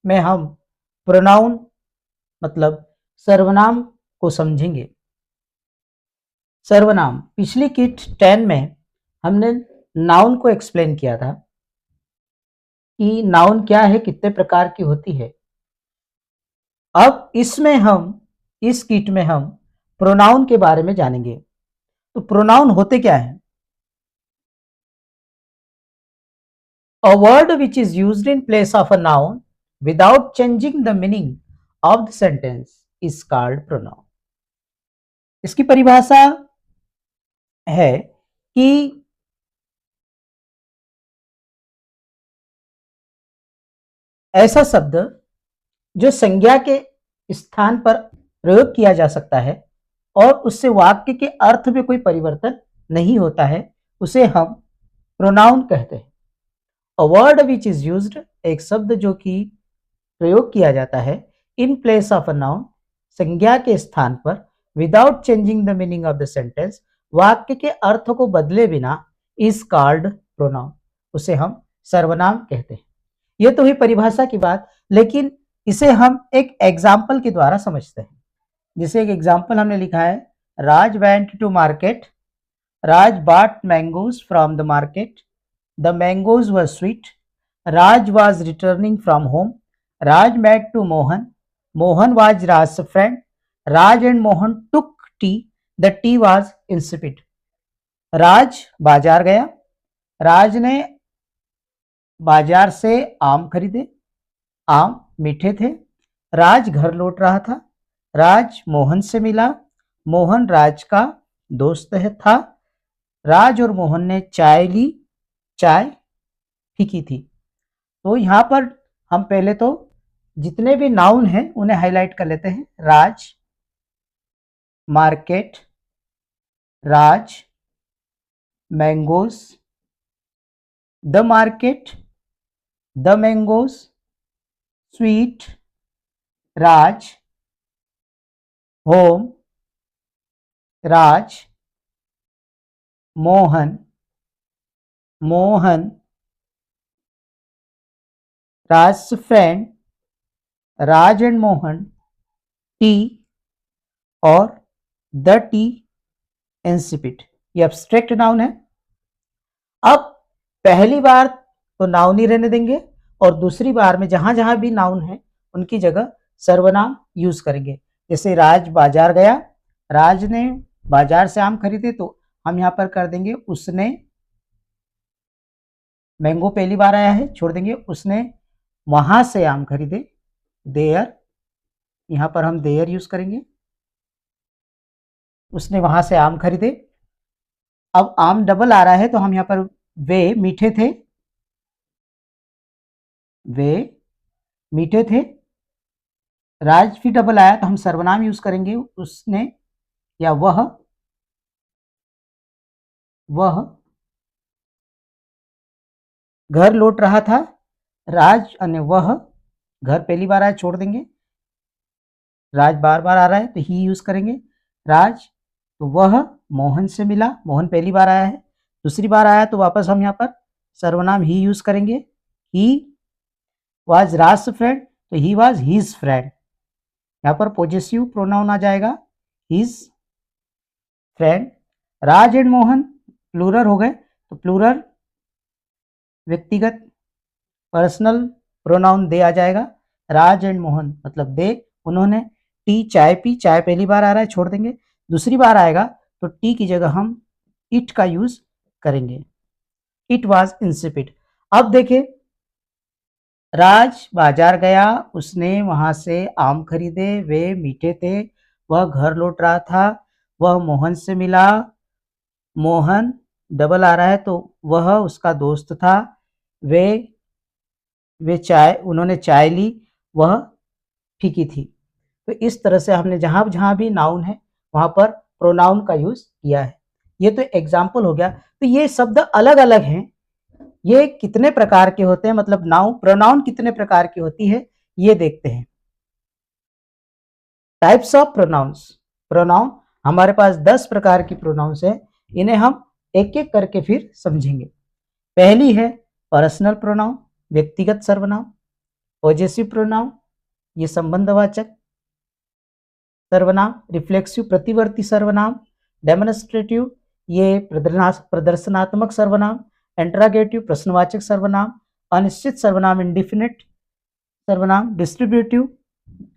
में हम प्रोनाउन मतलब सर्वनाम को समझेंगे। सर्वनाम, पिछली किट 10 में हमने नाउन को एक्सप्लेन किया था कि नाउन क्या है, कितने प्रकार की होती है। अब इस किट में हम प्रोनाउन के बारे में जानेंगे। तो प्रोनाउन होते क्या है? A word which is used in place of a noun without changing the meaning of the sentence is called pronoun. इसकी परिभाषा है कि ऐसा शब्द जो संज्ञा के स्थान पर प्रयोग किया जा सकता है और उससे वाक्य के अर्थ में कोई परिवर्तन नहीं होता है, उसे हम प्रोनाउन कहते हैं। A word which is used, एक शब्द जो कि प्रयोग किया जाता है in place of a noun, संज्ञा के स्थान पर, without changing the meaning of the sentence, वाक्य के अर्थ को बदले बिना, इज कॉल्ड प्रोनाउन, उसे हम सर्वनाम कहते हैं। यह तो हुई परिभाषा की बात, लेकिन इसे हम एक एग्जाम्पल के द्वारा समझते हैं। जैसे एक एग्जाम्पल हमने लिखा है, Raj went to market, Raj bought mangoes from the market, the mangoes were sweet, Raj was returning from home, Raj met to Mohan, Mohan was Raj friend, Raj and Mohan took tea, the tea was insipid. Raj बाजार गया, राज ने बाजार से आम खरीदे, आम मीठे थे। राज घर लौट रहा था, राज मोहन से मिला, मोहन राज का दोस्त था। राज और मोहन ने चाय ली, चाय फीकी थी। तो यहाँ पर हम पहले तो जितने भी नाउन हैं उन्हें हाईलाइट कर लेते हैं। Raj, market, Raj, mangoes, the market, the mangoes, sweet, Raj, home, Raj, Mohan, Mohan, Raj friend, Raj and Mohan, tea और द टी इंसिपिड। ये एब्स्ट्रैक्ट नाउन है। अब पहली बार तो नाउन ही रहने देंगे और दूसरी बार में जहां जहां भी नाउन है उनकी जगह सर्वनाम यूज करेंगे। जैसे राज बाजार गया, राज ने बाजार से आम खरीदे, तो हम यहां पर कर देंगे उसने, मैंगो पहली बार आया है, छोड़ देंगे उसने वहां से आम खरीदे, देयर, यहां पर हम देयर यूज करेंगे, उसने वहां से आम खरीदे। अब आम डबल आ रहा है तो हम यहां पर वे मीठे थे, वे मीठे थे। राज भी डबल आया तो हम सर्वनाम यूज करेंगे, उसने या वह घर लौट रहा था, राज और वह, घर पहली बार आया छोड़ देंगे, राज बार बार आ रहा है तो ही यूज करेंगे। राज तो वह मोहन से मिला, मोहन पहली बार आया है, दूसरी बार आया तो वापस हम यहाँ पर सर्वनाम ही यूज करेंगे। ही वाज राज फ्रेंड तो ही वाज हिज फ्रेंड, यहाँ पर पॉजेसिव प्रोनाउन आ जाएगा, his friend. Raj and Mohan plural हो गए तो प्लूरल व्यक्तिगत पर्सनल प्रोनाउन दे आ जाएगा। राज एंड मोहन मतलब दे, उन्होंने टी चाय पी, चाय पहली बार आ रहा है छोड़ देंगे, दूसरी बार आएगा तो टी की जगह हम इट का यूज करेंगे, इट वाज इंसिपिड। अब देखिए, राज बाजार गया, उसने वहां से आम खरीदे, वे मीठे थे, वह घर लौट रहा था, वह मोहन से मिला, मोहन डबल आ रहा है तो वह उसका दोस्त था, वे चाय, उन्होंने चाय ली, वह फीकी थी। तो इस तरह से हमने जहां जहां भी नाउन है वहां पर प्रोनाउन का यूज किया है। ये तो एग्जाम्पल हो गया। तो ये शब्द अलग अलग हैं, ये कितने प्रकार के होते हैं, मतलब नाउन प्रोनाउन कितने प्रकार की होती है ये देखते हैं। टाइप्स ऑफ प्रोनाउंस, प्रोनाउन हमारे पास 10 प्रकार की प्रोनाउंस है, इन्हें हम एक एक करके फिर समझेंगे। पहली है पर्सनल प्रोनाउन, व्यक्तिगत सर्वनाम। पॉजेसिव प्रोनाउन ये संबंधवाचक सर्वनाम, रिफ्लेक्सिव प्रतिवर्ती सर्वनाम, डेमोन्स्ट्रेटिव ये प्रदर्शनात्मक सर्वनाम, इंटरोगेटिव प्रश्नवाचक सर्वनाम, अनिश्चित सर्वनाम इंडिफिनिट सर्वनाम, डिस्ट्रीब्यूटिव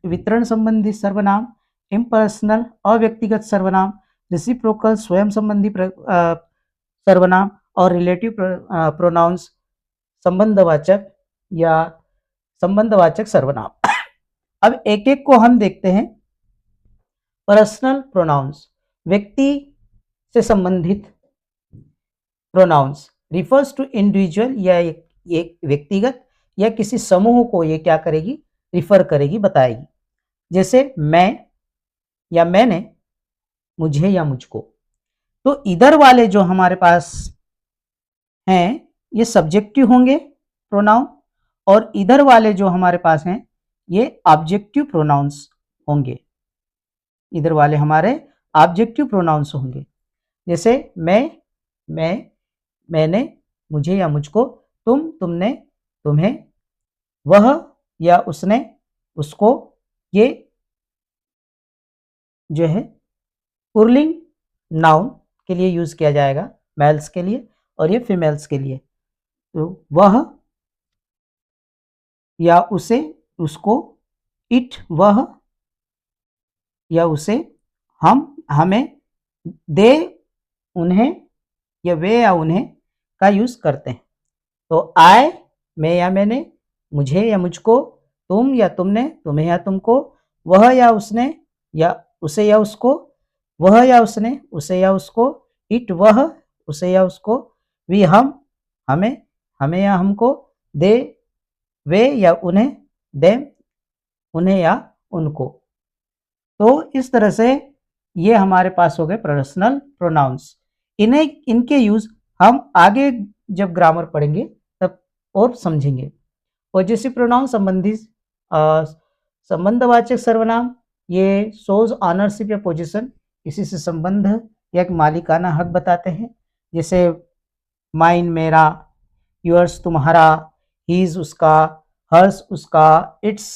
वितरण संबंधी सर्वनाम, इम्पर्सनल अव्यक्तिगत सर्वनाम, रेसिप्रोकल स्वयं संबंधी सर्वनाम और रिलेटिव प्रोनाउंस संबंधवाचक या संबंधवाचक सर्वनाम। अब एक एक को हम देखते हैं। पर्सनल प्रोनाउंस व्यक्ति से संबंधित प्रोनाउंस रिफर्स टू इंडिविजुअल या एक व्यक्तिगत या किसी समूह को ये क्या करेगी, रिफर करेगी, बताएगी। जैसे मैं या मैंने, मुझे या मुझको। तो इधर वाले जो हमारे पास हैं ये सब्जेक्टिव होंगे प्रोनाउन और इधर वाले जो हमारे पास हैं ये ऑब्जेक्टिव प्रोनाउंस होंगे। इधर वाले हमारे ऑब्जेक्टिव प्रोनाउंस होंगे। जैसे मैं, मैंने, मुझे या मुझको, तुम, तुमने, तुम्हें, वह या उसने, उसको, ये जो है पुल्लिंग नाउन के लिए यूज किया जाएगा, मेल्स के लिए, और ये फीमेल्स के लिए। तो वह या उसे, उसको, इट वह या उसे, हम हमें, दे उन्हें या वे या उन्हें का यूज करते हैं। तो आई मैं या मैंने, मुझे या मुझको, तुम या तुमने, तुम्हें या तुमको, वह या उसने या उसे या उसको, वह या उसने, उसे या उसको, इट वह, उसे या उसको, वी हम, हमें, हमें या हमको, दे वे या उन्हें, देम उन्हें या उनको। तो इस तरह से ये हमारे पास हो गए पर्सनल प्रोनाउंस। इन्हें इनके यूज हम आगे जब ग्रामर पढ़ेंगे तब और समझेंगे। पॉजेसिव प्रोनाउन संबंधी संबंधवाचक सर्वनाम ये शोज ऑनरशिप या पोजीशन, किसी से संबंध या एक मालिकाना हक बताते हैं। जैसे माइन मेरा, योर्स तुम्हारा, हीज उसका, हर्स उसका, इट्स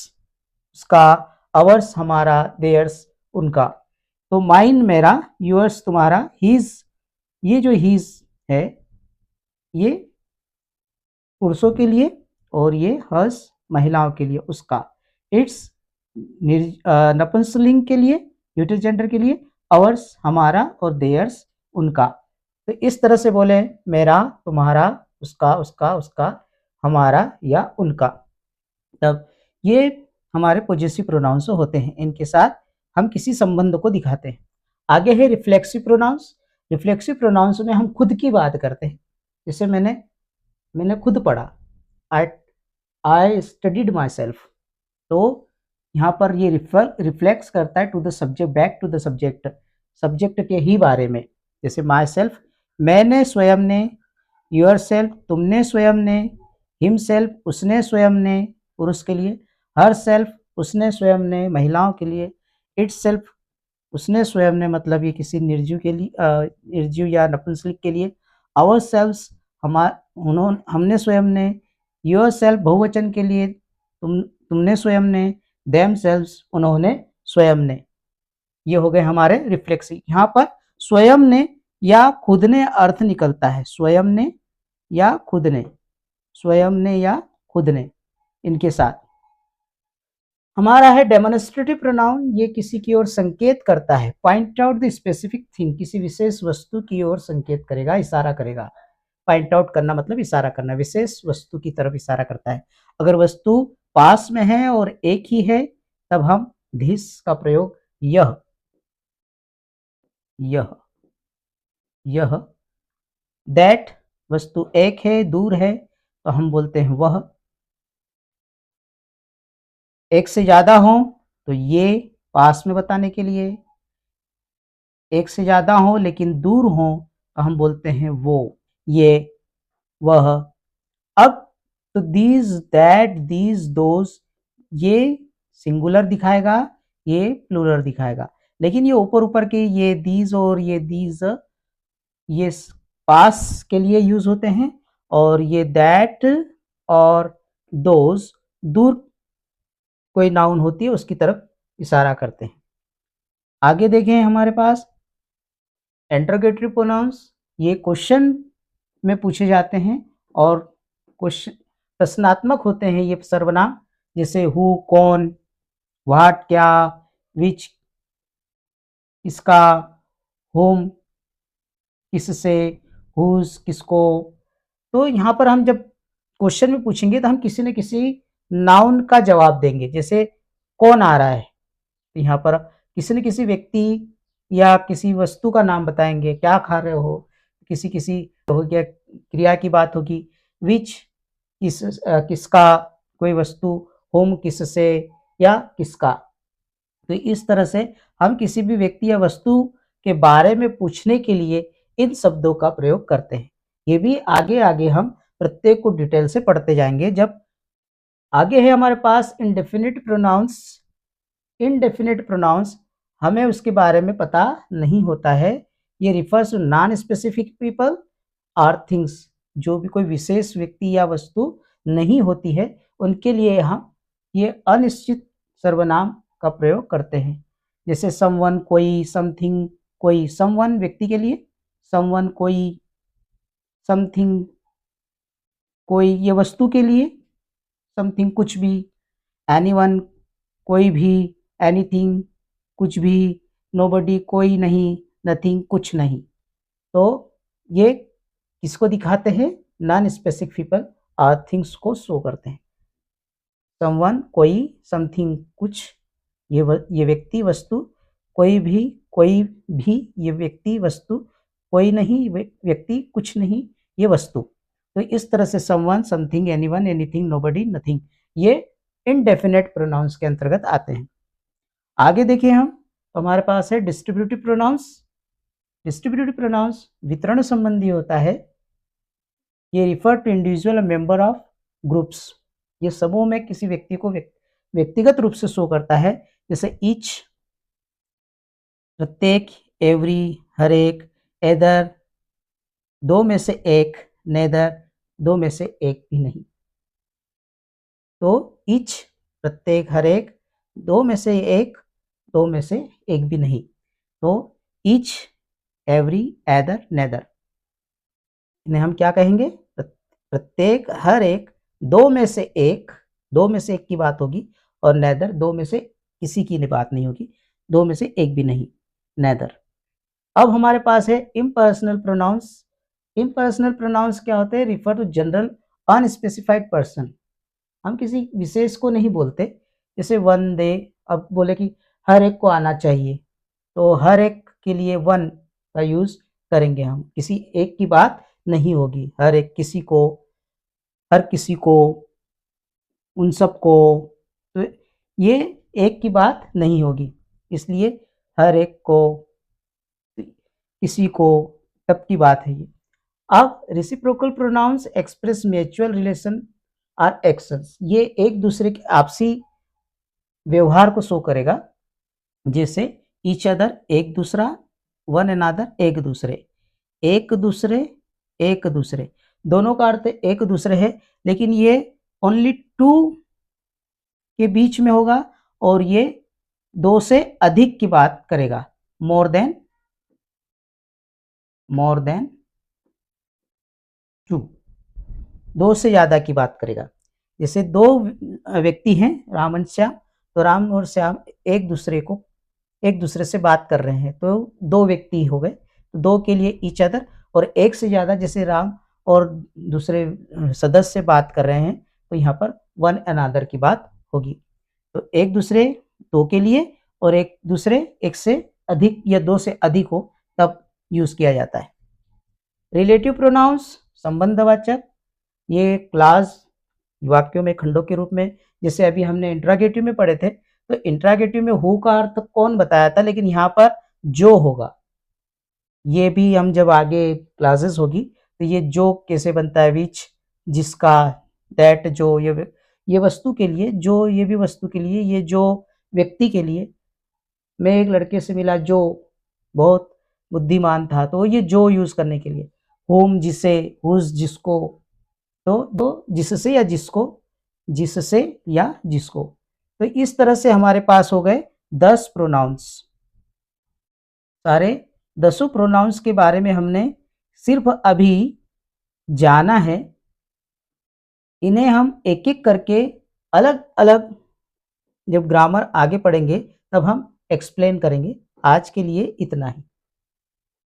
उसका, अवर्स हमारा, देयर्स उनका। तो माइन मेरा, योर्स तुम्हारा, हीज ये जो हीज है ये पुरुषों के लिए और ये हर्स महिलाओं के लिए, उसका, इट्स नपुंसकलिंग के लिए, यूटिजेंडर के लिए, अवर्स हमारा और देयर्स उनका। तो इस तरह से बोले मेरा, तुम्हारा, उसका, उसका, उसका, हमारा या उनका। तब ये हमारे पॉजेसिव प्रोनाउंस होते हैं, इनके साथ हम किसी संबंध को दिखाते हैं। आगे है रिफ्लेक्सिव प्रोनाउंस। रिफ्लेक्सिव प्रोनाउंस में हम खुद की बात करते हैं। जैसे मैंने खुद पढ़ा, आई स्टडीड माई सेल्फ। तो यहाँ पर ये रिफ्लेक्स करता है to the subject, back to the subject, subject के ही बारे में। जैसे माई सेल्फ मैंने, स्वयं ने, योर सेल्फ तुमने स्वयं ने, हिम सेल्फ उसने स्वयं ने पुरुष के लिए, हर सेल्फ उसने स्वयं ने महिलाओं के लिए, इट सेल्फ उसने स्वयं ने मतलब ये किसी निर्जीव के लिए, निर्जीव या नपुंसक के लिए, आवर सेल्फ्स हमने स्वयं ने, योर सेल्फ बहुवचन के लिए, तुमने स्वयं ने, देम सेल्फ्स उन्होंने स्वयं ने। ये हो गए हमारे रिफ्लेक्सिव। यहाँ पर स्वयं ने या खुद ने अर्थ निकलता है, स्वयं ने या खुद ने, स्वयं ने या खुद ने, इनके साथ। हमारा है डेमोन्स्ट्रेटिव प्रोनाउन, ये किसी की ओर संकेत करता है, point out the specific thing, किसी विशेष वस्तु की ओर संकेत करेगा, इशारा करेगा। पॉइंट आउट करना मतलब इशारा करना, विशेष वस्तु की तरफ इशारा करता है। अगर वस्तु पास में है और एक ही है तब हम धिस का प्रयोग यह दैट वस्तु एक है, दूर है तो हम बोलते हैं वह। एक से ज्यादा हो तो ये पास में बताने के लिए, एक से ज्यादा हो लेकिन दूर हो तो हम बोलते हैं वो, ये, वह। अब तो दीज, दैट, दीज, दोज ये सिंगुलर दिखाएगा, ये प्लूरल दिखाएगा। लेकिन ये ऊपर ऊपर के ये दीज और ये दीज ये पास के लिए यूज होते हैं और ये दैट और दोज दूर कोई नाउन होती है उसकी तरफ इशारा करते हैं। आगे देखें हमारे पास इंटरोगेटरी प्रोनाउंस, ये क्वेश्चन में पूछे जाते हैं और क्वेश्चन प्रश्नात्मक होते हैं ये सर्वनाम, जैसे हु कौन, व्हाट क्या, विच किसका, होम किससे, हुज किसको। तो यहाँ पर हम जब क्वेश्चन में पूछेंगे तो हम किसी न किसी नाउन का जवाब देंगे, जैसे कौन आ रहा है, तो यहाँ पर किसी न किसी व्यक्ति या किसी वस्तु का नाम बताएंगे, क्या खा रहे हो, किसी किसी हो गया क्रिया की बात होगी, विच किसका, कोई वस्तु, होम किससे या किसका। तो इस तरह से हम किसी भी व्यक्ति या वस्तु के बारे में पूछने के लिए इन शब्दों का प्रयोग करते हैं। ये भी आगे आगे हम प्रत्येक को डिटेल से पढ़ते जाएंगे। जब आगे है हमारे पास इंडेफिनिट प्रोनाउंस। इनडेफिनिट प्रोनाउंस हमें उसके बारे में पता नहीं होता है। ये refers to non specific people और थिंग्स, जो भी कोई विशेष व्यक्ति या वस्तु नहीं होती है उनके लिए हम ये अनिश्चित सर्वनाम का प्रयोग करते हैं। जैसे समवन कोई, समथिंग कोई, समवन व्यक्ति के लिए, समवन कोई, समथिंग कोई ये वस्तु के लिए, समथिंग कुछ भी, एनीवन कोई भी, एनीथिंग कुछ भी, नोबडी कोई नहीं, नथिंग कुछ नहीं। तो ये किसको दिखाते हैं? नॉन स्पेसिफिक पीपल और थिंग्स को शो करते हैं। समवन कोई, समथिंग कुछ, ये व्यक्ति वस्तु, कोई भी ये व्यक्ति वस्तु, कोई नहीं व्यक्ति, कुछ नहीं ये वस्तु। तो इस तरह से someone, something, anyone, anything, nobody, nothing ये इनडेफिनेट प्रोनाउंस के अंतर्गत आते हैं। आगे देखिए हम, तो हमारे पास है डिस्ट्रीब्यूटिव प्रोनाउंस। डिस्ट्रीब्यूटिव प्रोनाउंस वितरण संबंधी होता है। ये refer to individual member of groups, ये समूह में किसी व्यक्ति को व्यक्तिगत रूप से शो करता है। जैसे ईच प्रत्येक, एवरी हर एक, एदर दो में से एक, नेदर दो में से एक भी नहीं। तो ईच प्रत्येक, हर एक, दो में से एक, दो में से एक भी नहीं। तो ईच, एवरी, एदर, नेदर, इन्हें हम क्या कहेंगे? प्रत्येक, हर एक, दो में से एक, दो में से एक की बात होगी, और नेदर दो में से किसी की बात नहीं होगी, दो में से एक भी नहीं, नेदर। अब हमारे पास है इम्पर्सनल प्रोनाउंस। इम्पर्सनल प्रोनाउंस क्या होते हैं? Refer to general unspecified person, हम किसी विशेष को नहीं बोलते। जैसे वन दे, अब बोले कि हर एक को आना चाहिए, तो हर एक के लिए वन का यूज करेंगे हम, किसी एक की बात नहीं होगी। हर एक, किसी को, हर किसी को, उन सब को, तो ये एक की बात नहीं होगी, इसलिए हर एक को, किसी को, तब की बात है ये। अब reciprocal pronouns express mutual relation और एक्शंस, ये एक दूसरे के आपसी व्यवहार को शो करेगा। जैसे ईच अदर एक दूसरा, वन अनदर एक दूसरे, एक दूसरे, एक दूसरे, दोनों का अर्थ एक दूसरे है, लेकिन ये ओनली टू के बीच में होगा और ये दो से अधिक की बात करेगा। मोर देन टू, दो से ज्यादा की बात करेगा। जैसे दो व्यक्ति हैं, राम और श्याम, तो राम और श्याम एक दूसरे से बात कर रहे हैं, तो दो व्यक्ति हो गए, तो दो के लिए ईच अदर, और एक से ज्यादा जैसे राम और दूसरे सदस्य बात कर रहे हैं, तो यहाँ पर वन अनदर की बात होगी। तो एक दूसरे दो के लिए, और एक दूसरे एक से अधिक या दो से अधिक हो तब यूज किया जाता है। रिलेटिव प्रोनाउंस संबंधवाचक, ये क्लास वाक्यों में खंडों के रूप में, जैसे अभी हमने इंट्रागेटिव में पढ़े थे, तो इंट्रागेटिव में हु का अर्थ कौन बताया था, लेकिन यहाँ पर जो होगा, ये भी हम जब आगे क्लासेस होगी तो ये जो कैसे बनता है, विच जिसका, दैट जो, ये वस्तु के लिए, जो ये भी वस्तु के लिए, ये जो व्यक्ति के लिए। मैं एक लड़के से मिला जो बहुत बुद्धिमान था, तो ये जो यूज करने के लिए। होम जिसे, हुज जिसको, तो दो जिससे या जिसको, जिससे या जिसको, तो इस तरह से हमारे पास हो गए 10 प्रोनाउंस। सारे 10 प्रोनाउंस के बारे में हमने सिर्फ अभी जाना है। इन्हें हम एक-एक करके अलग-अलग जब ग्रामर आगे पढ़ेंगे तब हम एक्सप्लेन करेंगे। आज के लिए इतना ही।